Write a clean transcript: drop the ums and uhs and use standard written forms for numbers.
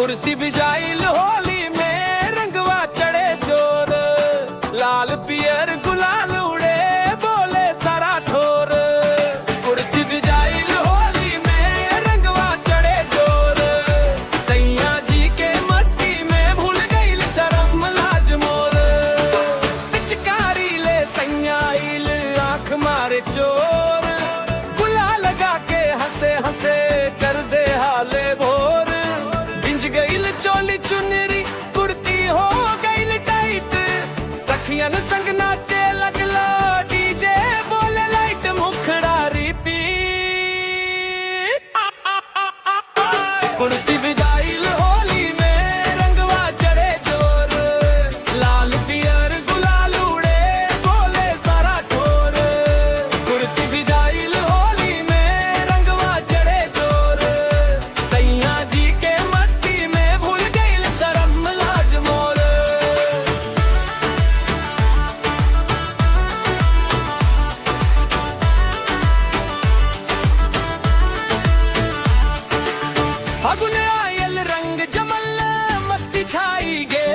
कुर्सी बिजाइल होली में रंगवा चढ़े जोर, लाल पियर गुलाल उड़े बोले सारा ठोर। कुर्सी बिजाइल होली में रंगवा चढ़े जोर, सैया जी के मस्ती में भूल गईल शर्म लाज मोर। पिचकारी ले सैया इल आंख मारे चोर, गुला लगा के हंसे हंसे कर दे हाले भोर। गईल चोली चुनरी कुर्ती हो गईल टाइट, सखियन संग नाचे लगला डीजे बोले लाइट मुखड़ा रिपीट। कुर्ती बिजाइल होली में रंगवा चढ़े जोर, लाल पियर गुलाल उड़े बोले सारा ठोर। कुर्ती बिजाइल होली में रंगवा चढ़े जोर, सैया जी के फागुन आयल रंग जमल मस्ती छाई गे।